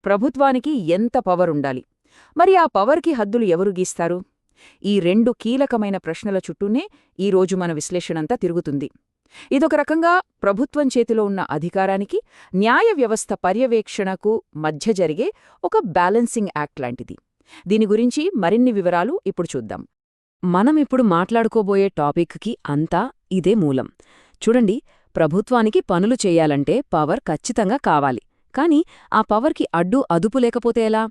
ప్రభుత్వానికి ఎంత పవరుండాలి? మరి ఆ పవర్కి హద్దులు ఎవరు గీస్తారు? ఈ రెండు కీలకమైన ప్రశ్నల చుట్టూనే ఈరోజు మన విశ్లేషణంతా తిరుగుతుంది. ఇదొక రకంగా ప్రభుత్వం చేతిలో ఉన్న అధికారానికి, న్యాయ వ్యవస్థ పర్యవేక్షణకు మధ్య జరిగే ఒక బ్యాలెన్సింగ్ యాక్ట్ లాంటిది. దీని గురించి మరిన్ని వివరాలు ఇప్పుడు చూద్దాం. మనమిప్పుడు మాట్లాడుకోబోయే టాపిక్కి అంతా ఇదే మూలం. చూడండి, ప్రభుత్వానికి పనులు చెయ్యాలంటే పవర్ ఖచ్చితంగా కావాలి. కాని ఆ పవర్కి అడ్డు అదుపు లేకపోతే ఎలా?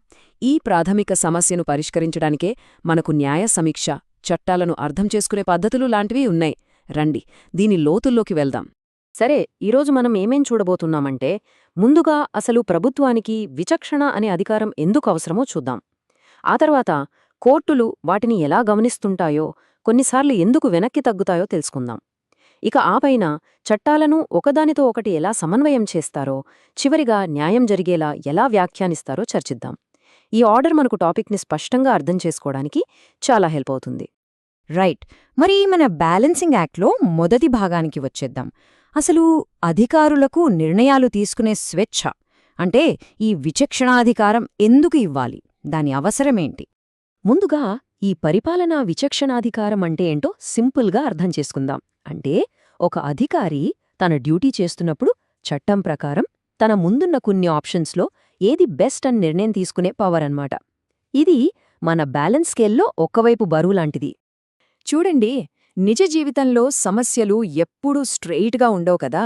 ఈ ప్రాథమిక సమస్యను పరిష్కరించడానికే మనకు న్యాయ సమీక్ష, చట్టాలను అర్థం చేసుకునే పద్ధతులు లాంటివి ఉన్నాయి. రండి, దీని లోతుల్లోకి వెళ్దాం. సరే, ఈరోజు మనం ఏమేం చూడబోతున్నామంటే, ముందుగా అసలు ప్రభుత్వానికి విచక్షణ అనే అధికారం ఎందుకు అవసరమో చూద్దాం. ఆ తర్వాత కోర్టులు వాటిని ఎలా గమనిస్తుంటాయో, కొన్నిసార్లు ఎందుకు వెనక్కి తగ్గుతాయో తెలుసుకుందాం. ఇక ఆపైన చట్టాలను ఒకదానితో ఒకటి ఎలా సమన్వయం చేస్తారో, చివరిగా న్యాయం జరిగేలా ఎలా వ్యాఖ్యానిస్తారో చర్చిద్దాం. ఈ ఆర్డర్ మనకు టాపిక్ని స్పష్టంగా అర్థం చేసుకోవడానికి చాలా హెల్ప్ అవుతుంది. రైట్. మరి మన బ్యాలెన్సింగ్ యాక్ట్లో మొదటి భాగానికి వచ్చేద్దాం. అసలు అధికారులకు నిర్ణయాలు తీసుకునే స్వేచ్ఛ అంటే ఈ విచక్షణాధికారం ఎందుకు ఇవ్వాలి? దాని అవసరమేంటి? ముందుగా ఈ పరిపాలనా విచక్షణాధికారం అంటే ఏంటో సింపుల్గా అర్థం చేసుకుందాం. అంటే ఒక అధికారి తన డ్యూటీ చేస్తున్నప్పుడు చట్టం ప్రకారం తన ముందున్న కొన్ని ఆప్షన్స్లో ఏది బెస్ట్ అని నిర్ణయం తీసుకునే పవర్ అన్నమాట. ఇది మన బ్యాలెన్స్ స్కేల్లో ఒకవైపు బరువులాంటిది. చూడండి, నిజ జీవితంలో సమస్యలు ఎప్పుడూ స్ట్రెయిట్గా ఉండవు కదా.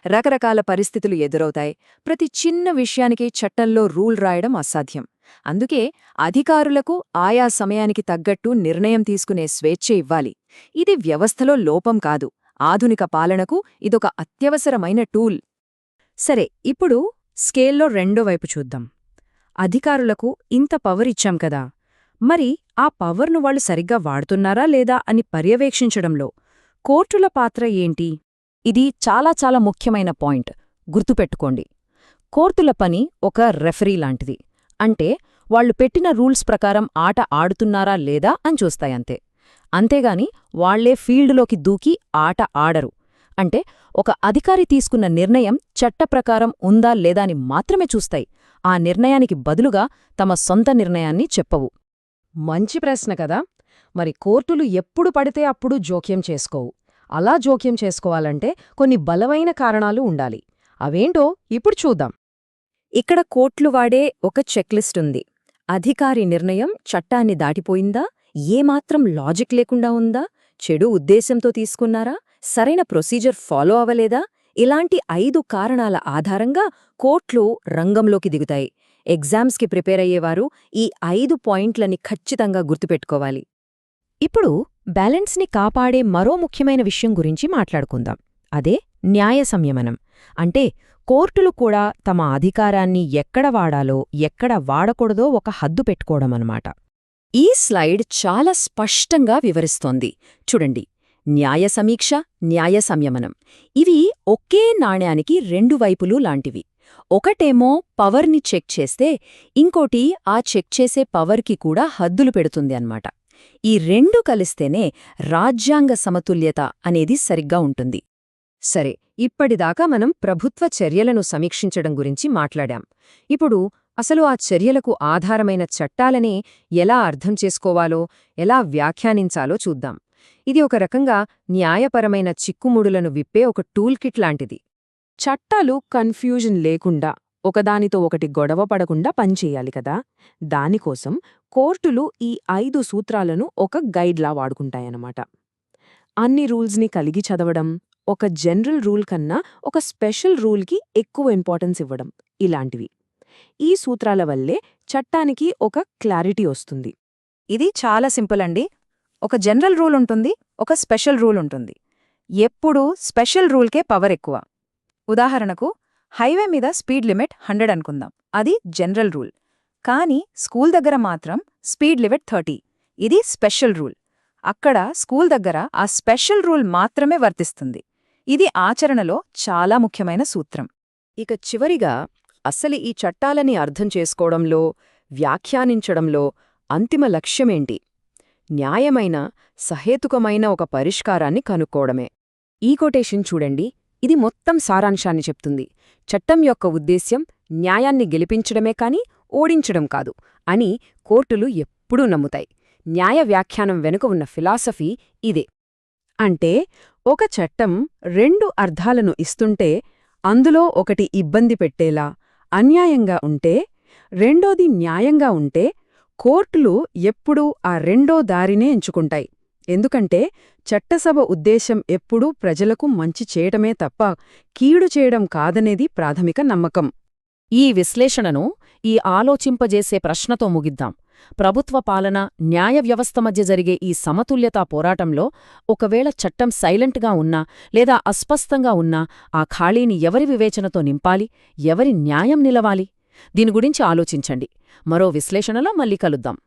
రకరకాల పరిస్థితులు ఎదురవుతాయి. ప్రతి చిన్న విషయానికి చట్టంలో రూల్ రాయడం అసాధ్యం. అందుకే అధికారులకు ఆయా సమయానికి తగ్గట్టు నిర్ణయం తీసుకునే స్వేచ్ఛ ఇవ్వాలి. ఇది వ్యవస్థలో లోపం కాదు, ఆధునిక పాలనకు ఇదొక అత్యవసరమైన టూల్. సరే, ఇప్పుడు స్కేల్లో రెండో వైపు చూద్దాం. అధికారులకు ఇంత పవర్ ఇచ్చాం కదా, మరి ఆ పవర్ను వాళ్ళు సరిగ్గా వాడుతున్నారా లేదా అని పర్యవేక్షించడంలో కోర్టుల పాత్ర ఏంటి? ఇది చాలా చాలా ముఖ్యమైన పాయింట్. గుర్తుపెట్టుకోండి, కోర్టుల పని ఒక రెఫరీ లాంటిది. అంటే వాళ్లు పెట్టిన రూల్స్ ప్రకారం ఆట ఆడుతున్నారా లేదా అని చూస్తాయంతే. అంతేగాని వాళ్లే ఫీల్డులోకి దూకి ఆట ఆడరు. అంటే ఒక అధికారి తీసుకున్న నిర్ణయం చట్టప్రకారం ఉందా లేదా అని మాత్రమే చూస్తాయి. ఆ నిర్ణయానికి బదులుగా తమ సొంత నిర్ణయాన్ని చెప్పవు. మంచి ప్రశ్న కదా. మరి కోర్టులు ఎప్పుడు పడితే అప్పుడు జోక్యం చేసుకోవు. అలా జోక్యం చేసుకోవాలంటే కొన్ని బలమైన కారణాలు ఉండాలి. అవేంటో ఇప్పుడు చూద్దాం. ఇక్కడ కోర్టులు వాడే ఒక చెక్లిస్ట్ ఉంది. అధికారి నిర్ణయం చట్టాన్ని దాటిపోయిందా, ఏమాత్రం లాజిక్ లేకుండా ఉందా, చెడు ఉద్దేశంతో తీసుకున్నారా, సరైన ప్రొసీజర్ ఫాలో అవ్వలేదా, ఇలాంటి 5 కారణాల ఆధారంగా కోర్టులు రంగంలోకి దిగుతాయి. ఎగ్జామ్స్కి ప్రిపేర్ అయ్యేవారు ఈ 5 పాయింట్లని ఖచ్చితంగా గుర్తుపెట్టుకోవాలి. ఇప్పుడు బ్యాలెన్స్ని కాపాడే మరో ముఖ్యమైన విషయం గురించి మాట్లాడుకుందాం. అదే న్యాయ సంయమనం. అంటే కోర్టులు కూడా తమ అధికారాన్ని ఎక్కడ వాడాలో, ఎక్కడ వాడకూడదో ఒక హద్దు పెట్టుకోవడమన్నమాట. ఈ స్లైడ్ చాలా స్పష్టంగా వివరిస్తోంది. చూడండి, న్యాయ సమీక్ష, న్యాయ సంయమనం ఇవి ఒకే నాణ్యానికి 2 వైపులు లాంటివి. ఒకటేమో పవర్ని చెక్ చేస్తే, ఇంకోటి ఆ చెక్ చేసే పవర్కి కూడా హద్దులు పెడుతుంది అన్నమాట. ఈ 2 కలిస్తేనే రాజ్యాంగ సమతుల్యత అనేది సరిగ్గా ఉంటుంది. సరే, ఇప్పటిదాకా మనం ప్రభుత్వ చర్యలను సమీక్షించడం గురించి మాట్లాడాం. ఇప్పుడు అసలు ఆ చర్యలకు ఆధారమైన చట్టాలని ఎలా అర్థం చేసుకోవాలో, ఎలా వ్యాఖ్యానించాలో చూద్దాం. ఇది ఒక రకంగా న్యాయపరమైన చిక్కుముడులను విప్పే ఒక టూల్ కిట్ లాంటిది. చట్టాలు కన్ఫ్యూజన్ లేకుండా, ఒకదానితో ఒకటి గొడవ పడకుండా పనిచేయాలి కదా. దానికోసం కోర్టులు ఈ 5 సూత్రాలను ఒక గైడ్లా వాడుకుంటాయన్నమాట. అన్ని రూల్స్ని కలిగి చదవడం, ఒక జనరల్ రూల్ కన్నా ఒక స్పెషల్ రూల్కి ఎక్కువ ఇంపార్టెన్స్ ఇవ్వడం, ఇలాంటివి. ఈ సూత్రాల వల్లే చట్టానికి ఒక క్లారిటీ వస్తుంది. ఇది చాలా సింపుల్ అండి. ఒక జనరల్ రూల్ ఉంటుంది, ఒక స్పెషల్ రూల్ ఉంటుంది. ఎప్పుడూ స్పెషల్ రూల్కే పవర్ ఎక్కువ. ఉదాహరణకు, హైవే మీద స్పీడ్ లిమిట్ 100 అనుకుందాం. అది జనరల్ రూల్. కానీ స్కూల్ దగ్గర మాత్రం స్పీడ్ లిమిట్ 30. ఇది స్పెషల్ రూల్. అక్కడ స్కూల్ దగ్గర ఆ స్పెషల్ రూల్ మాత్రమే వర్తిస్తుంది. ఇది ఆచరణలో చాలా ముఖ్యమైన సూత్రం. ఇక చివరిగా అసలు ఈ చట్టాలని అర్థం చేసుకోవడంలో, వ్యాఖ్యానించడంలో అంతిమ లక్ష్యమేంటి? న్యాయమైన, సహేతుకమైన ఒక పరిష్కారాన్ని కనుక్కోవడమే. ఈ కొటేషన్ చూడండి, ఇది మొత్తం సారాంశాన్ని చెప్తుంది. చట్టం యొక్క ఉద్దేశ్యం న్యాయాన్ని గెలిపించడమే కాని ఓడించడం కాదు అని కోర్టులు ఎప్పుడూ నమ్ముతాయి. న్యాయ వ్యాఖ్యానం వెనుక ఉన్న ఫిలాసఫీ ఇదే. అంటే ఒక చట్టం 2 అర్థాలను ఇస్తుంటే అందులో ఒకటి ఇబ్బంది పెట్టేలా, అన్యాయంగా ఉంటే, రెండోది న్యాయంగా ఉంటే కోర్టులు ఎప్పుడూ ఆ రెండో దారినే ఎంచుకుంటాయి. ఎందుకంటే చట్టసభ ఉద్దేశం ఎప్పుడూ ప్రజలకు మంచి చేయటమే తప్ప కీడు చేయడం కాదనేది ప్రాథమిక నమ్మకం. ఈ విశ్లేషణను ఈ ఆలోచింపజేసే ప్రశ్నతో ముగిద్దాం. ప్రభుత్వ పాలన, న్యాయ వ్యవస్థ మధ్య జరిగే ఈ సమతుల్యతా పోరాటంలో ఒకవేళ చట్టం సైలెంట్గా ఉన్నా లేదా అస్పష్టంగా ఉన్నా ఆ ఖాళీని ఎవరి వివేచనతో నింపాలి, ఎవరి న్యాయం నిలవాలి? దీని గురించి ఆలోచించండి. మరో విశ్లేషణలో మళ్ళీ కలుద్దాం.